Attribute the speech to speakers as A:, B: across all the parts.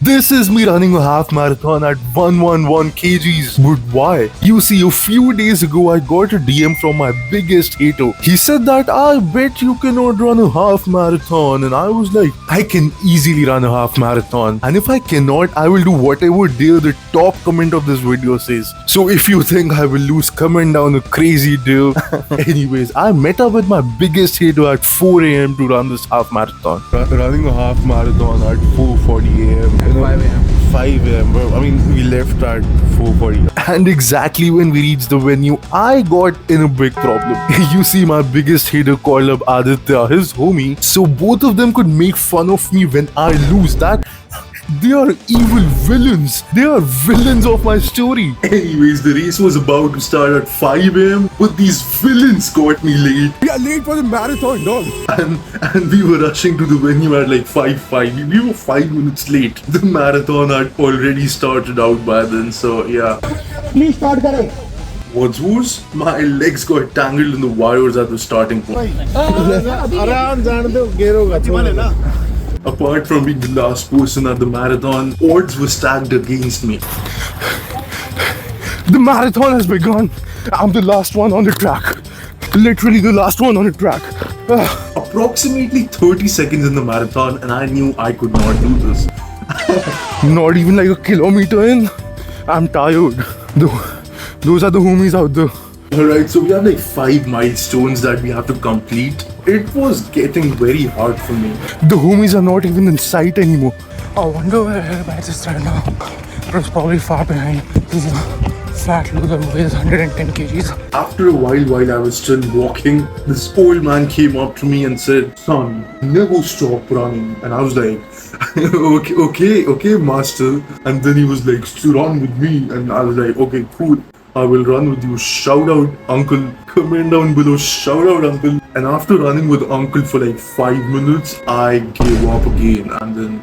A: This is me running a half marathon at 111 kgs. But why? You see, a few days ago I got a DM from my biggest hater. He said that I bet you cannot run a half marathon, and I was like, I can easily run a half marathon, and if I cannot, I will do whatever dare the top comment of this video says. So if you think I will lose, comment down a crazy deal. Anyways, I met up with my biggest hater at 4 a.m. to run this half marathon. Running a half marathon at 4:40 a.m.
B: 5 a.m.
A: 5 a.m. Well, I mean, we left at 4:40. And exactly when we reached the venue, I got in a big problem. You see, my biggest hater called up Aditya, his homie, so both of them could make fun of me when I lose. That they are evil villains. They are villains of my story. Anyways, the race was about to start at 5 a.m. but these villains got me late.
B: We are late for the marathon, dog.
A: And we were rushing to the venue at like 5:05. We were 5 minutes late. The marathon had already started out by then, so yeah.
B: Please start करें.
A: What's worse, my legs got tangled in the wires at the starting point.
B: आराम जान दो, गिरोगा.
A: Apart from being the last person at the marathon, odds were stacked against me. The marathon has begun. I'm the last one on the track. Literally the last one on the track. Approximately 30 seconds in the marathon, and I knew I could not do this. Not even like a kilometer in. I'm tired. Those are the homies out there. Alright, so we have like 5 milestones that we have to complete. It was getting very hard for me. The homies are not even in sight anymore. I wonder where Mrbeast is right now. It's probably far behind. He's a fat loser who weighs 110 kgs. After a while I was still walking, this old man came up to me and said, "Son, never stop running." And I was like, okay, master. And then he was like, "Run with me." And I was like, okay, cool. I will run with you. Shout out, uncle. Comment down below. Shout out, uncle. And after running with uncle for like 5 minutes, I gave up again. And then,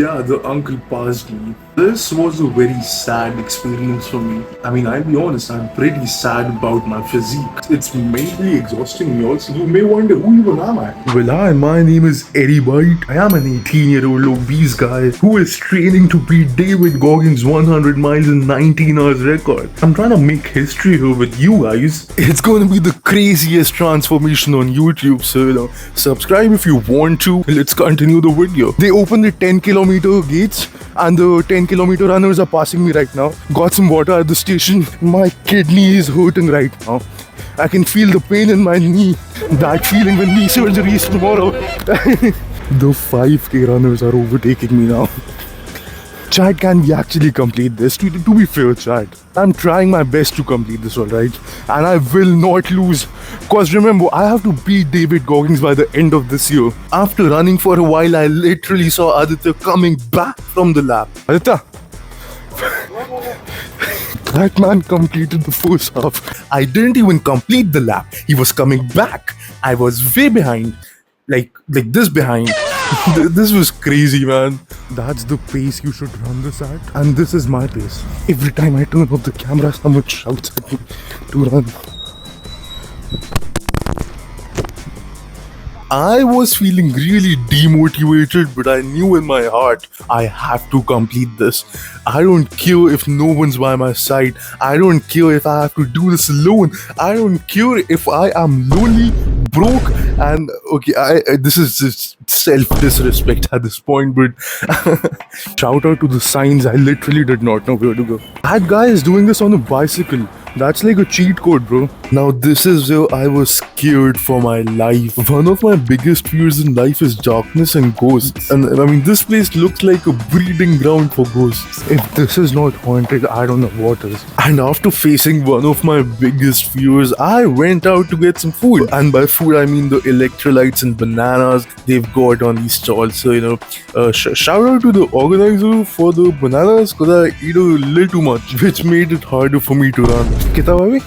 A: yeah, the uncle passed me. This was a very sad experience for me. I mean, I'll be honest, I'm pretty sad about my physique. It's mentally exhausting me also. You may wonder, who even am I? Well, hi, my name is Mrbeast. I am an 18-year-old obese guy who is training to beat David Goggins' 100 miles in 19 hours record. I'm trying to make history here with you guys. It's going to be the craziest transformation on YouTube, so subscribe if you want to. Let's continue the video. They opened the 10-kilometer gates, and the 10-kilometer runners are passing me right now. Got some water at the station. My kidney is hurting right now. I can feel the pain in my knee. That feeling when knee surgery is tomorrow. The 5K runners are overtaking me now. Chat, can we actually complete this? To be fair, chat, I'm trying my best to complete this, alright? And I will not lose. Cause remember, I have to beat David Goggins by the end of this year. After running for a while, I literally saw Aditya coming back from the lap. Aditya! That man completed the first half. I didn't even complete the lap. He was coming back. I was way behind. Like this behind. This was crazy, man. That's the pace you should run this at. And this is my pace. Every time I turn off the camera, someone shouts at me to run. I was feeling really demotivated, but I knew in my heart I have to complete this. I don't care if no one's by my side. I don't care if I have to do this alone. I don't care if I am lonely, broke, and okay, this is just self-disrespect at this point, but shout out to the signs. I literally did not know where to go. That guy is doing this on a bicycle. That's like a cheat code, bro. Now this is where I was scared for my life. One of my biggest fears in life is darkness and ghosts. And I mean, this place looks like a breeding ground for ghosts. If this is not haunted, I don't know what is. And after facing one of my biggest fears, I went out to get some food. And by food, I mean the electrolytes and bananas they've got on these stalls. So, shout out to the organizer for the bananas, because I eat a little too much, which made it harder for me to run. Kitna bhai?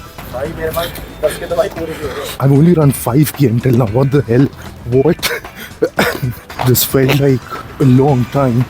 A: I've only run 5K until now. What the hell? What? This felt like a long time.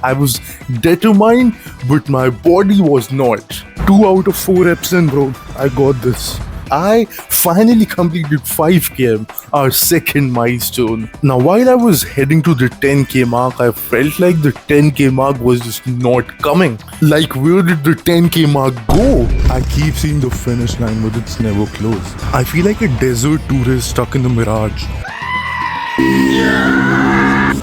A: I was determined, but my body was not. 2 out of 4 reps in, bro. I got this. I finally completed 5 km, our second milestone. Now, while I was heading to the 10k mark, I felt like the 10k mark was just not coming. Like, where did the 10k mark go? I keep seeing the finish line, but it's never close. I feel like a desert tourist stuck in the mirage.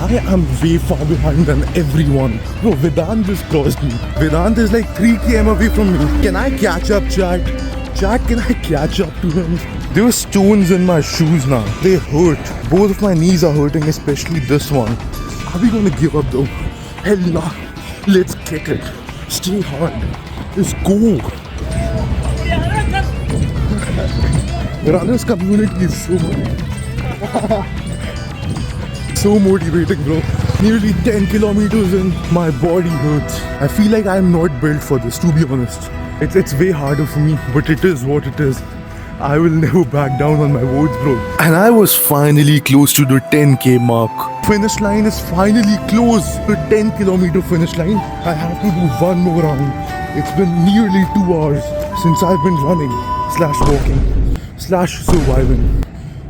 A: I am way far behind than everyone. Bro, Vedant just crossed me. Vedant is like 3 km away from me. Can I catch up, chat? Chat, can I catch up to him? There are stones in my shoes now. They hurt. Both of my knees are hurting, especially this one. Are we gonna give up though? Hell no. Let's kick it. Stay hard. Let's go. Runners community is so motivating, bro. Nearly 10 kilometers and my body hurts. I feel like I'm not built for this, to be honest. It's way harder for me, but it is what it is. I will never back down on my words, bro. And I was finally close to the 10k mark. Finish line is finally close. The 10 kilometer finish line. I have to do one more round. It's been nearly 2 hours since I've been running, slash walking, slash surviving,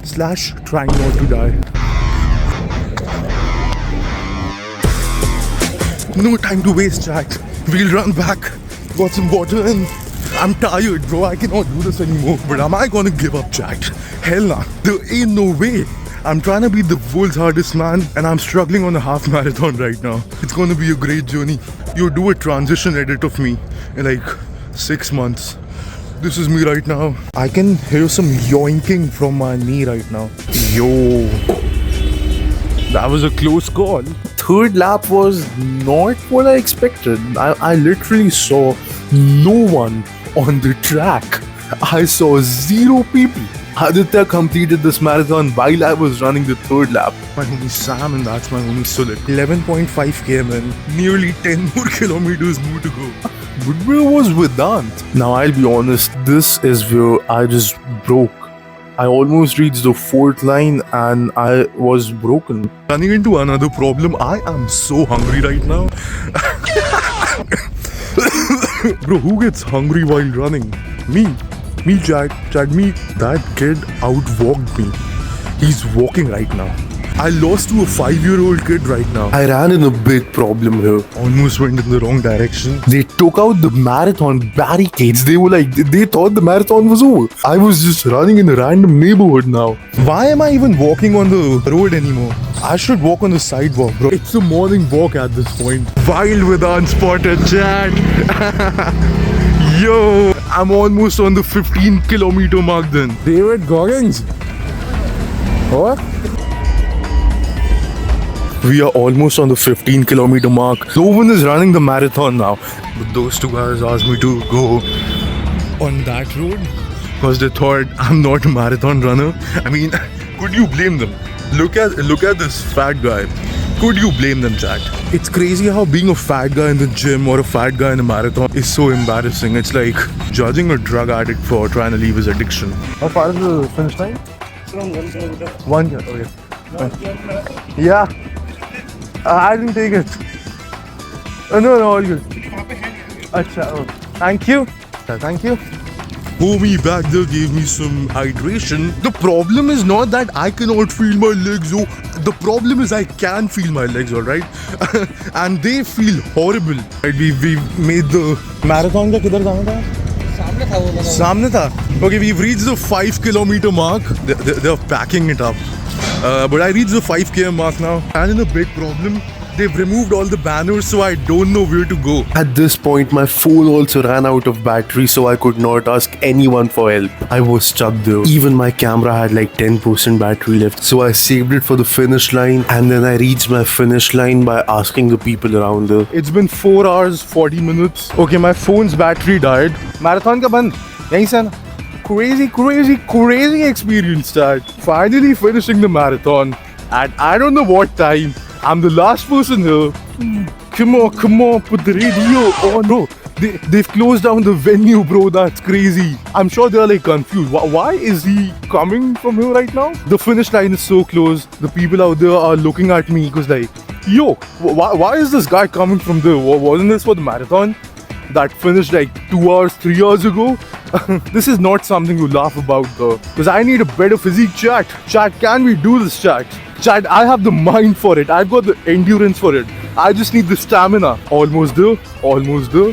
A: slash trying not to die. No time to waste, chat. We'll run back. Got some water and I'm tired, bro. I cannot do this anymore. But am I gonna give up, chat? Hell nah. There ain't no way. I'm trying to be the world's hardest man and I'm struggling on a half marathon right now. It's gonna be a great journey. You do a transition edit of me in like 6 months. This is me right now. I can hear some yoinking from my knee right now. Yo. That was a close call. Third lap was not what I expected. I literally saw no one on the track. I saw 0 people. Aditya completed this marathon while I was running the third lap. My homie Sam and that's my homie Sulit. 11.5 km in. Nearly 10 more kilometers more to go. But where was Vedant? Now I'll be honest, this is where I just broke. I almost reached the 4th line and I was broken. Running into another problem, I am so hungry right now. Bro, who gets hungry while running? Me, Chad, me. That kid outwalked me. He's walking right now. I lost to a 5-year-old kid right now. I ran in a big problem here. Almost went in the wrong direction. They took out the marathon barricades. They were like, they thought the marathon was over. I was just running in a random neighborhood now. Why am I even walking on the road anymore? I should walk on the sidewalk, bro. It's a morning walk at this point. Wild with unspotted chat. Yo, I'm almost on the 15 kilometer mark then.
B: David Goggins. What?
A: We are almost on the 15 kilometer mark. No one is running the marathon now. But those two guys asked me to go on that road because they thought I'm not a marathon runner. I mean, could you blame them? Look at this fat guy. Could you blame them, chat? It's crazy how being a fat guy in the gym or a fat guy in a marathon is so embarrassing. It's like judging a drug addict for trying to leave his addiction. How far is the finish line?
C: It's around 1 kilometer.
A: 1 kilometer. Okay. Yeah. I didn't take it. No, all good. Achha, oh. Thank you. Thank you. Homie back there gave me some hydration. The problem is not that I cannot feel my legs. Oh, the problem is I can feel my legs, alright? And they feel horrible. Right, we made the marathon. Kidhar jana tha? Samne tha. Okay, we've reached the 5 kilometer mark. They're packing it up. But I reached the 5 km mark now. And in a big problem, they've removed all the banners, so I don't know where to go. At this point, my phone also ran out of battery, so I could not ask anyone for help. I was stuck there. Even my camera had like 10% battery left, so I saved it for the finish line, and then I reached my finish line by asking the people around there. It's been 4 hours, 40 minutes. Okay, my phone's battery died. Marathon ka band. Yahi se na. Crazy experience, Dad. Finally finishing the marathon at I don't know what time. I'm the last person here. Come on, put the radio on. Bro, they've closed down the venue, bro. That's crazy. I'm sure they're like confused. Why is he coming from here right now? The finish line is so close. The people out there are looking at me because like, yo, why is this guy coming from there? Wasn't this for the marathon that finished like 2 hours, 3 hours ago? This is not something to laugh about though, because I need a better physique, chat. Chat, can we do this, chat? Chat, I have the mind for it. I've got the endurance for it. I just need the stamina. Almost there. Almost there.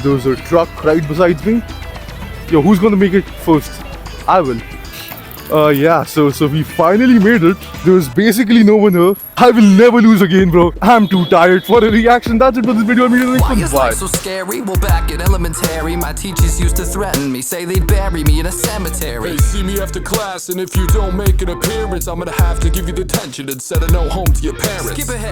A: There's a truck right beside me. Yo, who's gonna make it first? I will. Yeah, so we finally made it. There's basically no one here. I will never lose again, bro. I'm too tired for a reaction. That's it for this video. I'm
C: Why is life so scary? Well, back in elementary, my teachers used to threaten me, say they'd bury me in a cemetery.
D: They see me after class, and if you don't make an appearance, I'm gonna have to give you detention and send a note home to your parents.
C: Skip ahead.